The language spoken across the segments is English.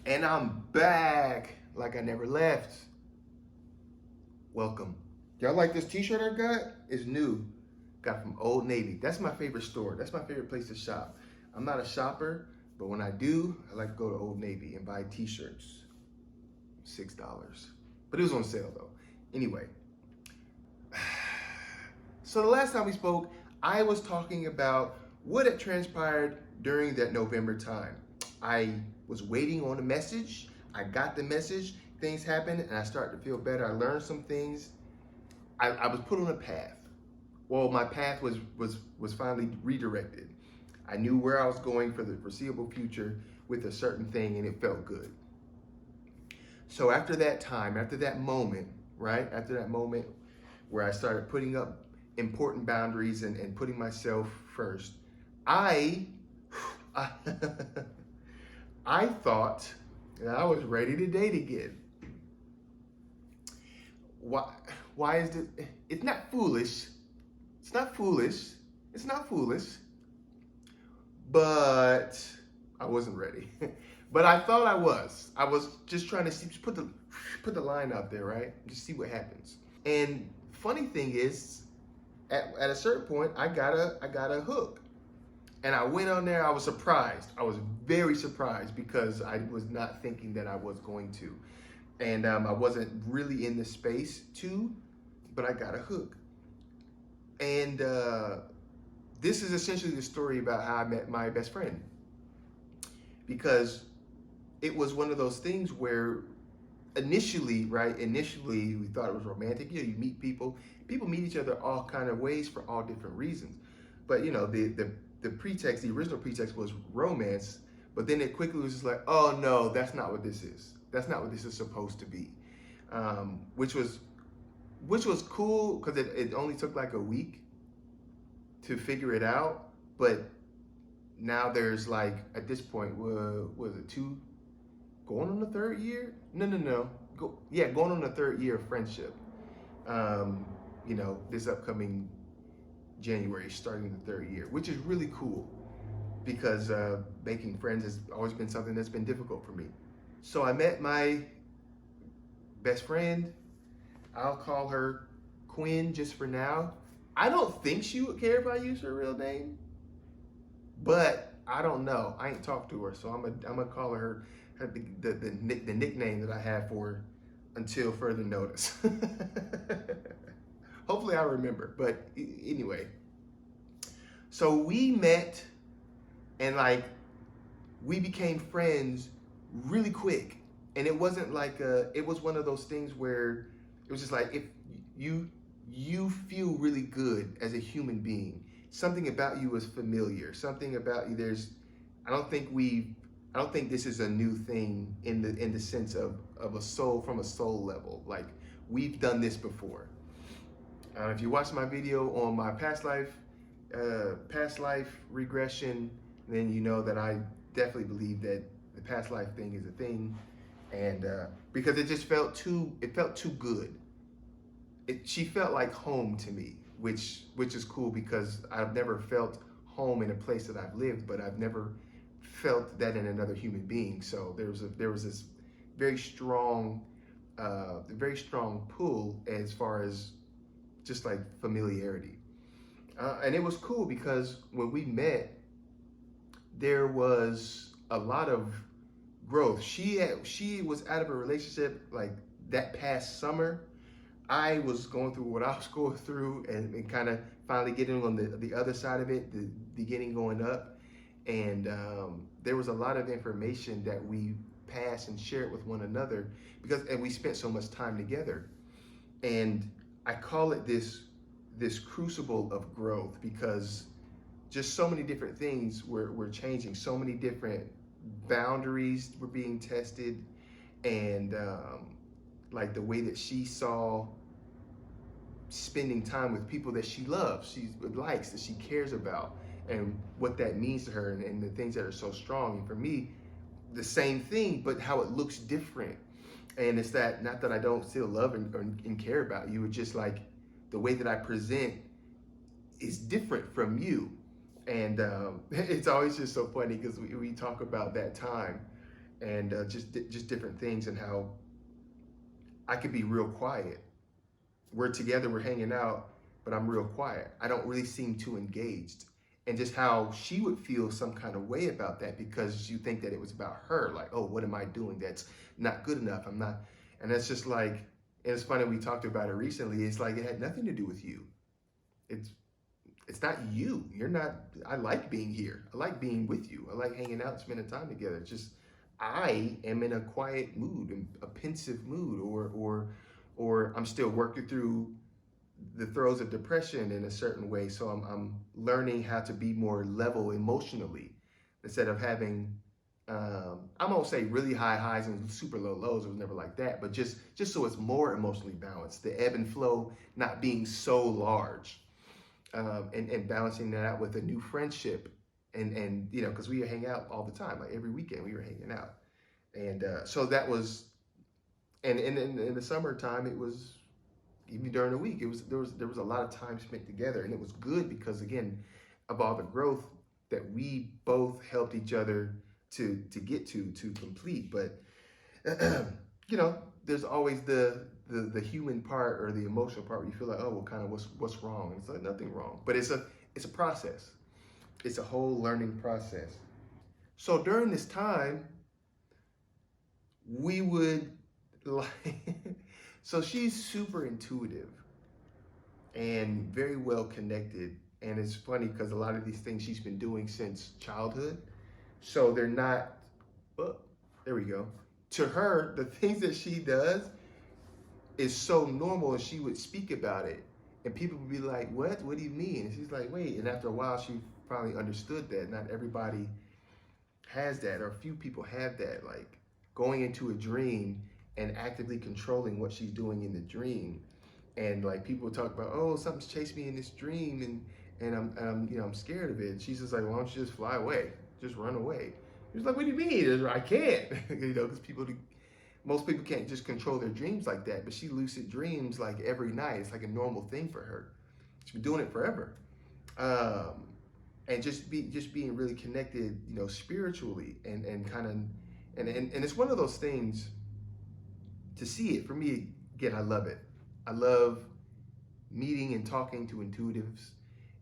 And I'm back like I never left. Welcome. Y'all like this t-shirt I got? It's new. Got from Old Navy. That's my favorite store. That's my favorite place to shop. I'm not a shopper, but when I do, I like to go to Old Navy and buy t-shirts. $6. But it was on sale though. Anyway, so the last time we spoke, I was talking about what had transpired during that November time. I was waiting on a message. I got the message. Things happened, and I started to feel better. I learned some things. I was put on a path. Well, my path was finally redirected. I knew where I was going for the foreseeable future with a certain thing, and it felt good. So after that time, after that moment, right? After that moment where I started putting up important boundaries and putting myself first, I I thought that I was ready to date again. Why why is it it's not foolish. It's not foolish. It's not foolish. But I wasn't ready. But I thought I was. I was just trying to see, just put the line out there, right? Just see what happens. And funny thing is, at a certain point, I got a hook, and I went on there. I was surprised. I was very surprised because I was not thinking that I was going to, and I wasn't really in the space to, but I got a hook, and this is essentially the story about how I met my best friend, because it was one of those things where initially, right? Initially, we thought it was romantic. You meet people. People meet each other all kind of ways for all different reasons. But the pretext, the original pretext was romance. But then it quickly was just like, oh no, that's not what this is. That's not what this is supposed to be. Which was cool because it only took like a week to figure it out. But now there's like at this point, was it going on the third year? No. Going on the third year of friendship. This upcoming January, starting the third year, which is really cool because making friends has always been something that's been difficult for me. So I met my best friend. I'll call her Quinn just for now. I don't think she would care if I use her real name, but I don't know. I ain't talked to her, so I'm gonna call her the nickname that I have for her until further notice. Hopefully I remember. But anyway, so we met and we became friends really quick. And it wasn't it was one of those things where it was just like if you feel really good as a human being. Something about you is familiar. Something about you I don't think this is a new thing in the sense of a soul from a soul level. Like we've done this before. If you watch my video on my past life regression, then you know that I definitely believe that the past life thing is a thing, and because it felt too good. She felt like home to me, which is cool because I've never felt home in a place that I've lived, but I've never felt that in another human being. So there was this very strong pull as far as just like familiarity, and it was cool because when we met, there was a lot of growth. She was out of a relationship like that past summer. I was going through what I was going through and kind of finally getting on the other side of it, the beginning going up. And there was a lot of information that we passed and shared with one another and we spent so much time together. And I call it this crucible of growth because just so many different things were changing. So many different boundaries were being tested, and like the way that she saw spending time with people that she loves, she likes, that she cares about, and what that means to her, and the things that are so strong. And for me, the same thing, but how it looks different. And it's that, not that I don't still love and care about you, it's just like the way that I present is different from you. And it's always just so funny because we talk about that time. and just different things, and how I could be real quiet. We're together, we're hanging out, but I'm real quiet. I don't really seem too engaged. And just how she would feel some kind of way about that because you think that it was about her. Like, oh, what am I doing that's not good enough? I'm not. And it's just like, and it's funny, we talked about it recently. It's like it had nothing to do with you. It's it's not you. You're not. I like being here. I like being with you. I like hanging out, spending time together. It's just I am in a quiet mood, a pensive mood, or I'm still working through the throes of depression in a certain way. So I'm learning how to be more level emotionally instead of having I won't say really high highs and super low lows. It was never like that, but just so it's more emotionally balanced. The ebb and flow not being so large, and balancing that out with a new friendship, and you know, because we hang out all the time, like every weekend we were hanging out, and so that was, and in the summertime it was, even during the week, it was there was a lot of time spent together, and it was good because again, of all the growth that we both helped each other to get to complete. But you know, there's always the human part or the emotional part where you feel like, oh, well, kind of what's wrong? And it's like nothing wrong, but it's a process. It's a whole learning process. So during this time, we would like, so she's super intuitive and very well connected. And it's funny because a lot of these things she's been doing since childhood. So they're not, oh, there we go. To her, the things that she does is so normal, and she would speak about it. And people would be like, what? What do you mean? And she's like, wait. And after a while, she finally understood that not everybody has that, or few people have that. Like going into a dream and actively controlling what she's doing in the dream, and like people talk about, oh, something's chased me in this dream, and I'm scared of it. And she's just like, why don't you just fly away, just run away? He's like, what do you mean? I can't, you know, because most people can't just control their dreams like that. But she lucid dreams like every night. It's like a normal thing for her. She's been doing it forever, um, and just being really connected, you know, spiritually, and kind of, and it's one of those things to see it for me. Again, I love it. I love meeting and talking to intuitives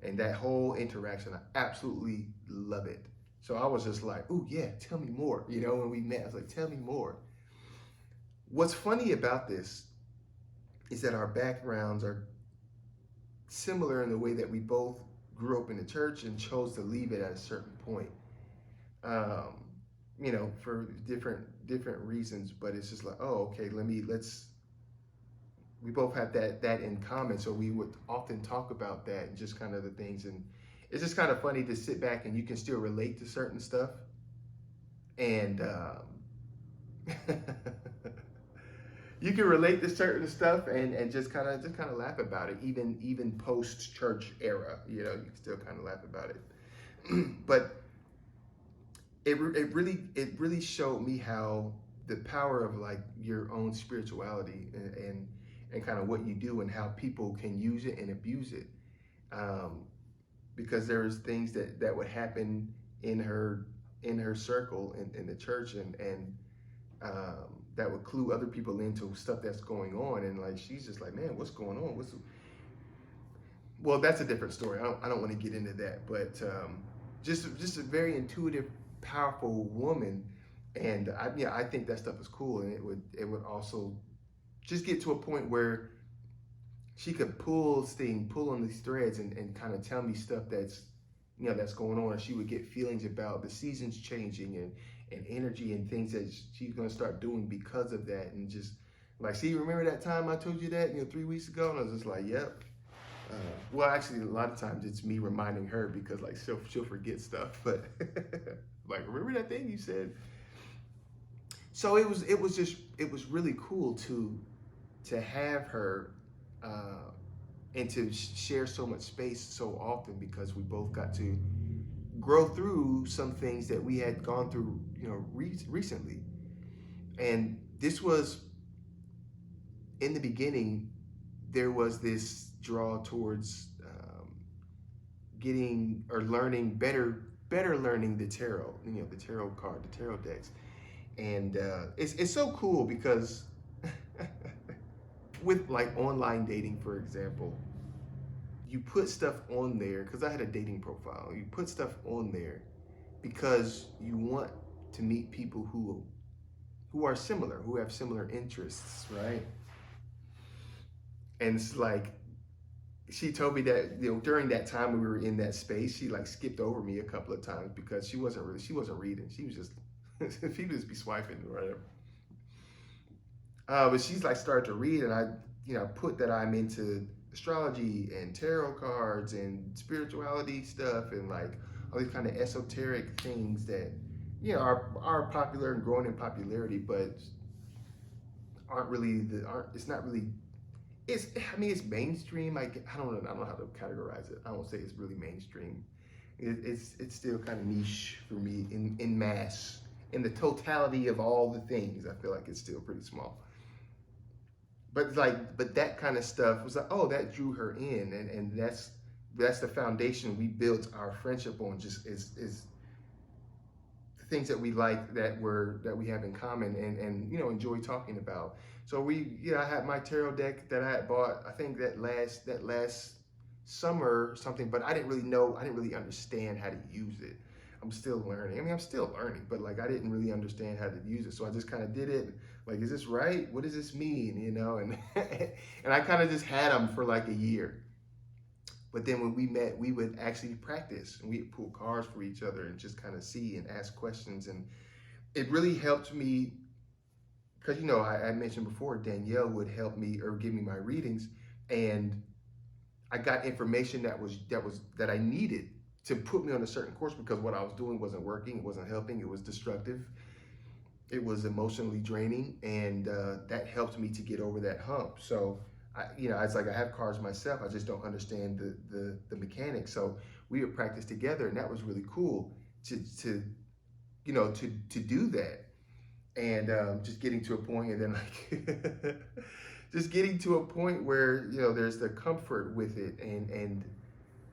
and that whole interaction. I absolutely love it. So I was just like, oh yeah, tell me more. You know, when we met, I was like, tell me more. What's funny about this is that our backgrounds are similar in the way that we both grew up in the church and chose to leave it at a certain point. Um, you know, for different reasons, but it's just like, oh, okay, let's we both have that in common. So we would often talk about that and just kind of the things. And it's just kind of funny to sit back and you can still relate to certain stuff. And you can relate to certain stuff and just kind of laugh about it, even post church era. You know, you can still kind of laugh about it. But it really showed me how the power of like your own spirituality and kind of what you do and how people can use it and abuse it, um, because there's things that would happen in her circle in the church, and that would clue other people into stuff that's going on, and like she's just like, man, what's going on? Well, that's a different story. I don't want to get into that, but just a very intuitive, powerful woman, and I think that stuff is cool, and it would also just get to a point where she could pull on these threads and kind of tell me stuff that's going on, and she would get feelings about the seasons changing and energy and things that she's gonna start doing because of that, and just like, see, remember that time I told you that 3 weeks ago, and I was just like, yep. Well, actually, a lot of times it's me reminding her because like she'll forget stuff, but like, remember that thing you said? So it was really cool to have her, uh, and to share so much space so often because we both got to grow through some things that we had gone through, recently. And this was in the beginning. There was this draw towards getting or learning better learning the tarot, the tarot card, the tarot decks. And it's so cool because with like online dating, for example, you put stuff on there because I had a dating profile. You put stuff on there because you want to meet people who are similar, who have similar interests, right? And it's like she told me that during that time when we were in that space, she like skipped over me a couple of times because she wasn't reading. She was just she would just be swiping or whatever. But she's like started to read, and I put that I'm into astrology and tarot cards and spirituality stuff and like all these kind of esoteric things that are popular and growing in popularity, but aren't it's not really it's I mean it's mainstream. Like I don't know how to categorize it. I won't say it's really mainstream. It's still kind of niche for me in mass. In the totality of all the things, I feel like it's still pretty small. But that kind of stuff was like, oh, that drew her in, and that's the foundation we built our friendship on. Just is the things that we like that we have in common and enjoy talking about. So I had my tarot deck that I had bought. I think that last summer or something, but I didn't really understand how to use it. I'm still learning. I mean, I'm still learning, but like I didn't really understand how to use it. So I just kind of did it. Like, is this right? What does this mean? And and I kind of just had them for like a year. But then when we met, we would actually practice and we'd pull cards for each other and just kind of see and ask questions. And it really helped me because I mentioned before Danielle would help me or give me my readings, and I got information that I needed to put me on a certain course because what I was doing wasn't working, it wasn't helping, it was destructive, it was emotionally draining, and that helped me to get over that hump. So it's like I have cards myself, I just don't understand the mechanics. So we would practice together, and that was really cool to do that. And just getting to a point, and then like just getting to a point where there's the comfort with it, and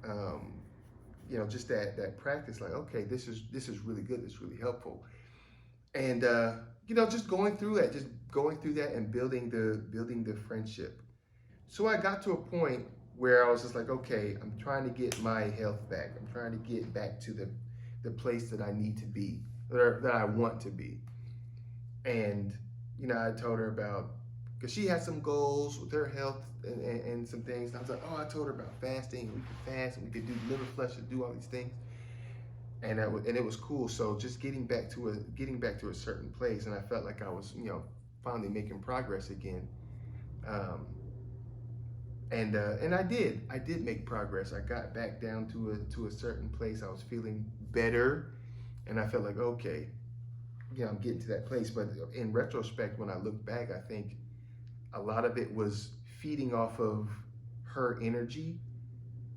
um, just that practice. Like, okay, this is really good. This is really helpful, and just going through that, and building the friendship. So I got to a point where I was just like, okay, I'm trying to get my health back. I'm trying to get back to the place that I need to be, or that I want to be. And I told her about because she had some goals with her health and some things. And I was like, oh, I told her about fasting. We could fast and we could do liver flush and do all these things. And it was cool. So just getting back to a certain place, and I felt like I was finally making progress again. Um, and I did make progress. I got back down to a certain place. I was feeling better, and I felt like, okay, I'm getting to that place. But in retrospect, when I look back, I think a lot of it was feeding off of her energy,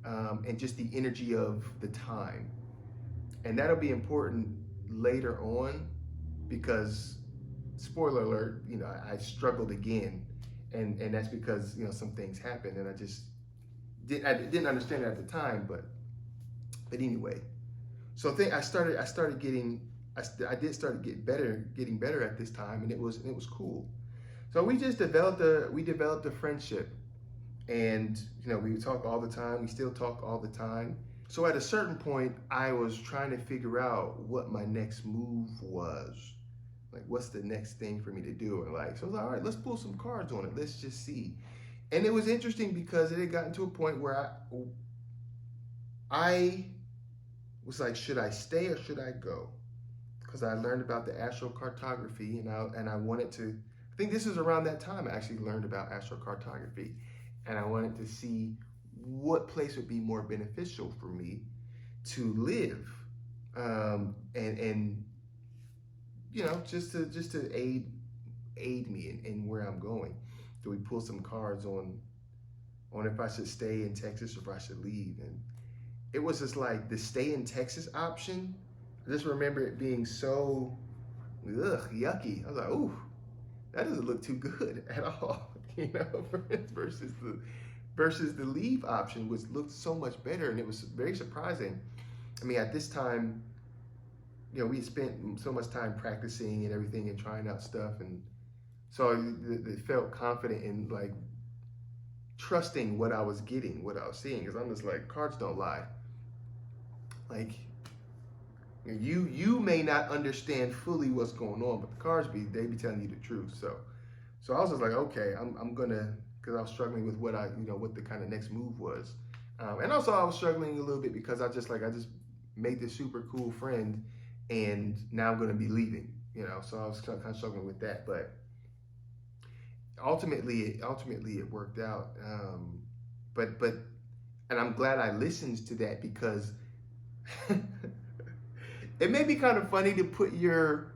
and just the energy of the time. And that'll be important later on because, spoiler alert, I struggled again. And that's because, some things happened, and I didn't understand it at the time, but anyway. So I did start getting better at this time, and it was cool. So we developed a friendship, and we talk all the time. We still talk all the time. So at a certain point, I was trying to figure out what my next move was. Like, what's the next thing for me to do? And like, so I was like, all right, let's pull some cards on it. Let's just see. And it was interesting because it had gotten to a point where I was like, should I stay or should I go? Because I learned about the astrocartography, and I wanted to. I think this is around that time I actually learned about astrocartography, and I wanted to see what place would be more beneficial for me to live, and just to aid me in where I'm going. So we pull some cards on if I should stay in Texas or if I should leave, and it was just like the stay in Texas option. I just remember it being so yucky. I was like, ooh, that doesn't look too good at all, versus the leave option, which looked so much better, and it was very surprising. I mean, at this time, we spent so much time practicing and everything and trying out stuff, and so it felt confident in like trusting what I was getting, what I was seeing, because I'm just like, cards don't lie. Like you may not understand fully what's going on, but the cards they be telling you the truth. So I was just like, okay, I'm gonna, because I was struggling with what the kind of next move was, and also I was struggling a little bit because I just made this super cool friend, and now I'm gonna be leaving, so I was kind of struggling with that, but ultimately it worked out. But and I'm glad I listened to that, because it may be kind of funny to put your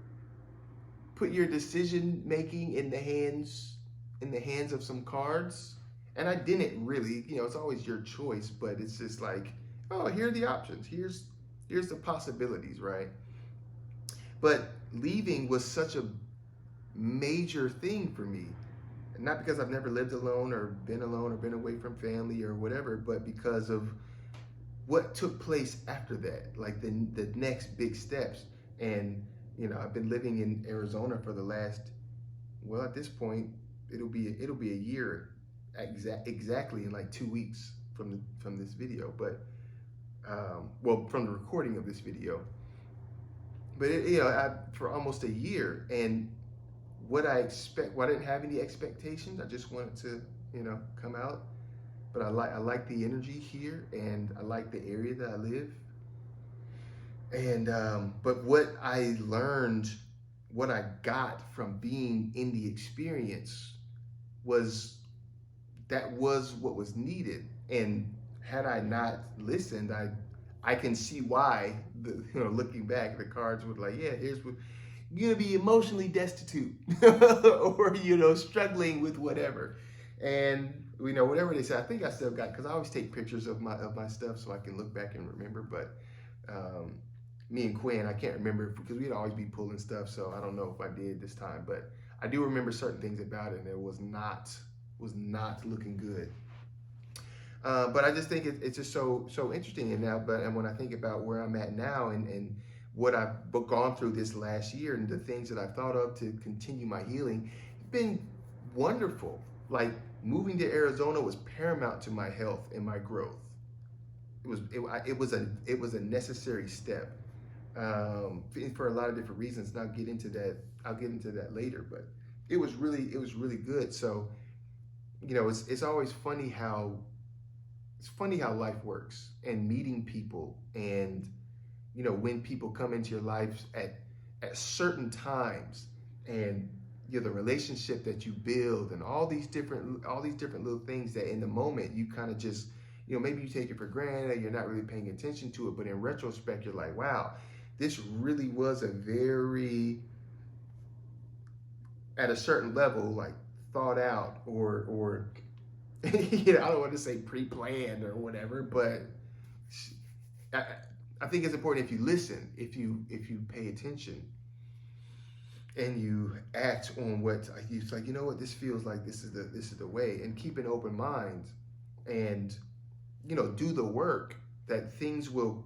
decision making in the hands of some cards. And I didn't really, it's always your choice, but it's just like, oh, here are the options. Here's the possibilities, right? But leaving was such a major thing for me. Not because I've never lived alone or been away from family or whatever, but because of what took place after that, like the next big steps. And I've been living in Arizona for the last, well, at this point it'll be a year exactly in like 2 weeks from this video, but well, from the recording of this video. But for almost a year, and what I expect, well, I didn't have any expectations. I just wanted to come out. But I like the energy here, and I like the area that I live. And but what I learned, what I got from being in the experience was what was needed. And had I not listened, I can see why. Looking back, the cards were like, yeah, here's what you're gonna be: emotionally destitute, or struggling with whatever. And whatever they say, I think I still got, because I always take pictures of my stuff so I can look back and remember. But me and Quinn, I can't remember, because we'd always be pulling stuff, so I don't know if I did this time, but I do remember certain things about it, and it was not looking good. But I just think it's just so interesting. And when I think about where I'm at now, and what I've gone through this last year, and the things that I've thought of to continue my healing, it's been wonderful. Like, moving to Arizona was paramount to my health and my growth. It was a necessary step, for a lot of different reasons. And I'll get into that later. But it was really good. So it's always funny how life works, and meeting people, and when people come into your life at certain times, and the relationship that you build, and all these different little things that in the moment you kind of just maybe you take it for granted, you're not really paying attention to it, but in retrospect you're like, wow, this really was a very, at a certain level, like, thought out, or I don't want to say pre-planned or whatever, but I think it's important, if you listen, if you pay attention, and you act on what it's like, what this feels like, this is the way, and keep an open mind, and do the work, that things will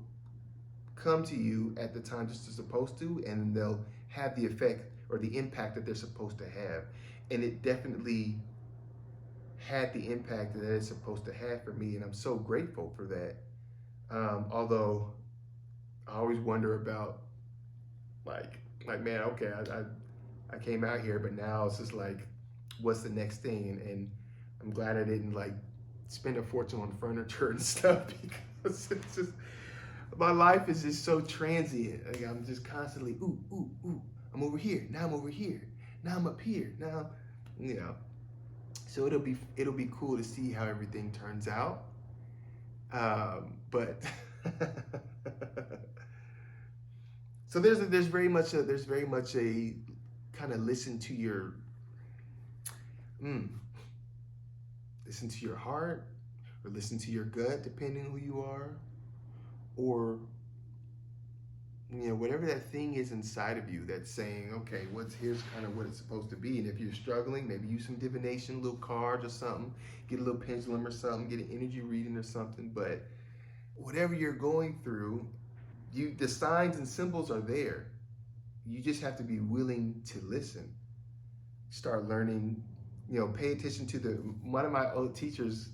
come to you at the time just as supposed to, and they'll have the effect or the impact that they're supposed to have. And it definitely had the impact that it's supposed to have for me, and I'm so grateful for that. Although I always wonder about, like man, okay, I came out here, but now it's just like, what's the next thing? And I'm glad I didn't like spend a fortune on furniture and stuff, because it's just, my life is just so transient. Like, I'm just constantly, ooh, I'm over here, now I'm over here, now I'm up here, now, so it'll be cool to see how everything turns out. But so there's very much a kind of listen to your heart, or listen to your gut, depending who you are, or whatever that thing is inside of you that's saying, okay, here's kind of what it's supposed to be. And if you're struggling, maybe use some divination, little cards or something, get a little pendulum or something, get an energy reading or something. But whatever you're going through, The signs and symbols are there. You just have to be willing to listen. Start learning, pay attention to one of my old teachers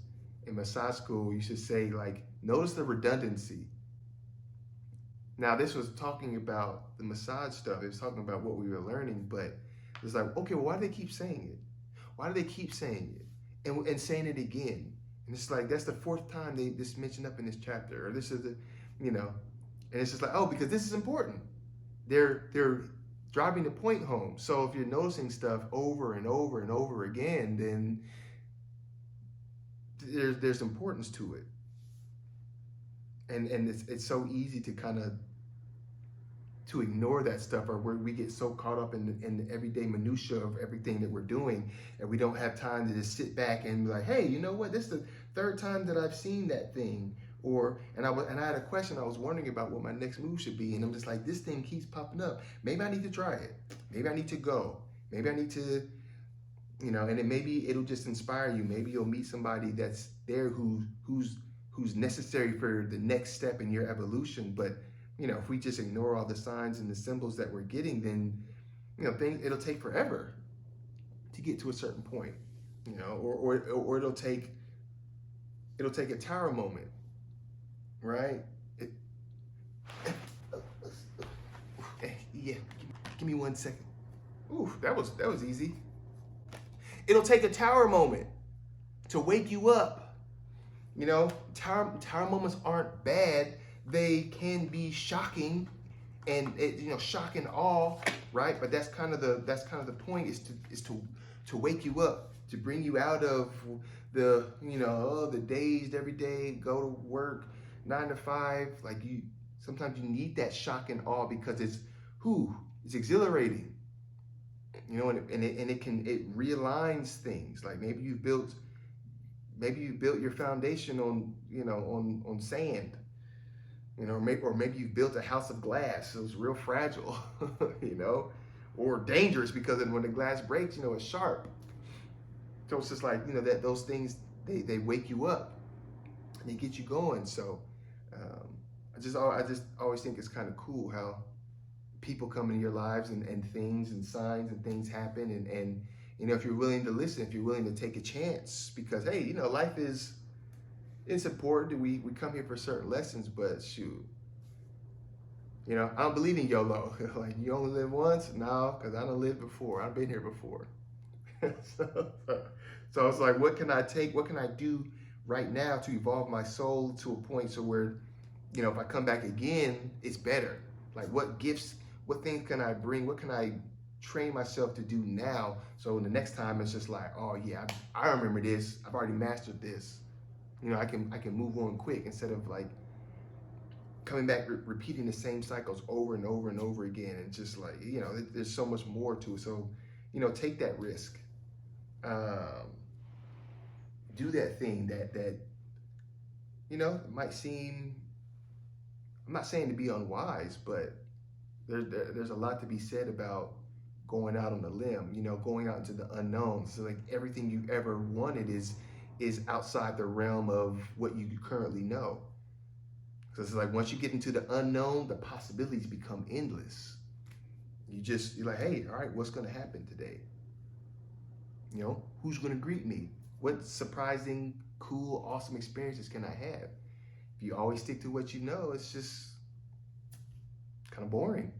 in massage school used to say, like, notice the redundancy. Now, this was talking about the massage stuff. It was talking about what we were learning, but it's like, okay, well, why do they keep saying it? Why do they keep saying it? And saying it again? And it's like, that's the fourth time this mentioned up in this chapter, or this is and it's just like, oh, because this is important. They're driving the point home. So if you're noticing stuff over and over and over again, then there's importance to it. And it's so easy to kind of to ignore that stuff, or where we get so caught up in the everyday minutia of everything that we're doing, and we don't have time to just sit back and be like, hey, you know what? This is the third time that I've seen that thing. And I had a question. I was wondering about what my next move should be, and I'm just like, this thing keeps popping up. Maybe I need to try it. Maybe I need to go. Maybe I need to, and maybe it'll just inspire you. Maybe you'll meet somebody that's there who's necessary for the next step in your evolution. But if we just ignore all the signs and the symbols that we're getting, then it'll take forever to get to a certain point, or it'll take a tower moment. Right? Yeah, give me 1 second. Ooh, that was easy. It'll take a tower moment to wake you up. Tower moments aren't bad. They can be shocking, and shock and awe, right? But that's kind of the point, is to wake you up, to bring you out of the dazed every day, go to work 9 to 5. Like, sometimes you need that shock and awe, because it's exhilarating, and it realigns things. Like, maybe you've built your foundation on sand, or maybe you've built a house of glass, so it's real fragile, or dangerous, because when the glass breaks, it's sharp. So it's just like, that those things, they wake you up and they get you going. So I just always think it's kind of cool how people come into your lives, and things and signs and things happen, and if you're willing to listen, if you're willing to take a chance, because hey, life it's important. We come here for certain lessons, but shoot, I don't believe in YOLO. Like, you only live once. No, because I done lived before. I've been here before. So it's like, what can I take? What can I do right now to evolve my soul to a point so where, if I come back again, it's better. Like, what gifts, what things can I bring? What can I train myself to do now? So the next time it's just like, oh yeah, I remember this. I've already mastered this. I can move on quick, instead of like coming back, repeating the same cycles over and over and over again. And just like, there's so much more to it. So, take that risk. Do that thing that it might seem, I'm not saying to be unwise, but there's a lot to be said about going out on a limb, going out into the unknown. So like, everything you ever wanted is outside the realm of what you currently know. So it's like, once you get into the unknown, the possibilities become endless. You're like, hey, all right, what's going to happen today? Who's going to greet me? What surprising, cool, awesome experiences can I have? If you always stick to what you know, it's just kind of boring.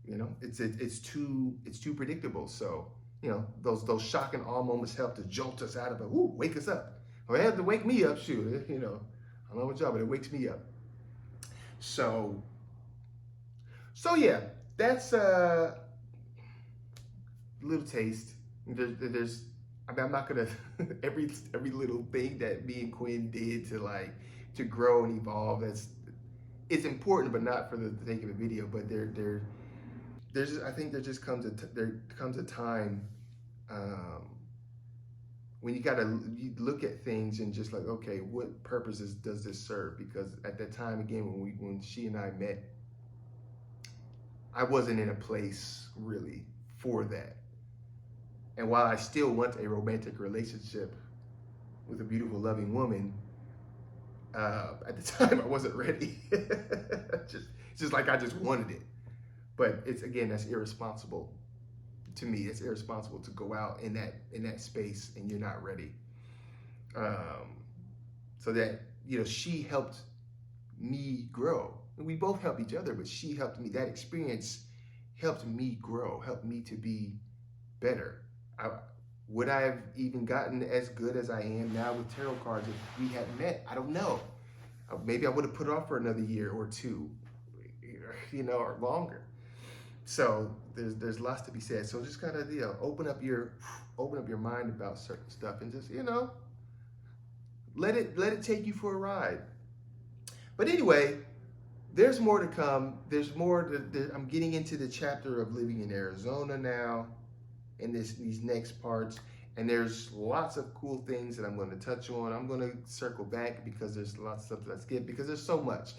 It's too predictable. So, those shock and awe moments help to jolt us out of it. Ooh, wake us up. Or it had to wake me up, shoot. I don't know what job, but it wakes me up. So yeah, that's a little taste. I'm not gonna every little thing that me and Quinn did to grow and evolve. It's important, but not for the sake of a video. But I think there comes a time when you look at things and just like, okay, what purposes does this serve? Because at that time, again, when she and I met, I wasn't in a place really for that. And while I still want a romantic relationship with a beautiful, loving woman, At the time, I wasn't ready. Just like I just wanted it. But it's again, that's irresponsible to me. It's irresponsible to go out in that space and you're not ready. Um, so that she helped me grow. And we both help each other, but she helped me. That experience helped me grow, helped me to be better. Would I have even gotten as good as I am now with tarot cards if we hadn't met? I don't know. Maybe I would have put it off for another year or two, or longer. So there's lots to be said. So just gotta open up your mind about certain stuff and just let it take you for a ride. But anyway, there's more to come. There's more. I'm getting into the chapter of living in Arizona now, in these next parts, and there's lots of cool things that I'm going to touch on. I'm going to circle back because there's lots of stuff that I skip because there's so much.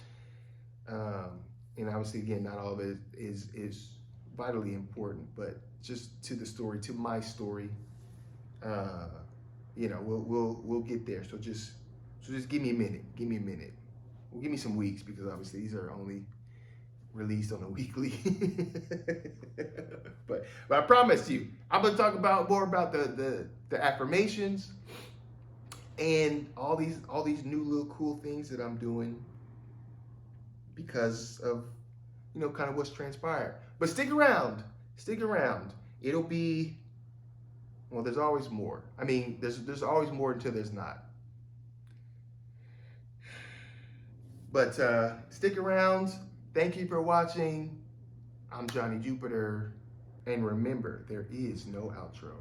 And obviously, again, not all of it is vitally important, but just to the story, to my story, we'll get there. So just give me a minute. Give me a minute. Well, give me some weeks because obviously these are only released on a weekly. but I promise you, I'm gonna talk more about the affirmations and all these new little cool things that I'm doing because of kind of what's transpired. But stick around. It'll be, well, there's always more. I mean, there's always more until there's not. But stick around. Thank you for watching. I'm Johnny Jupiter. And remember, there is no outro.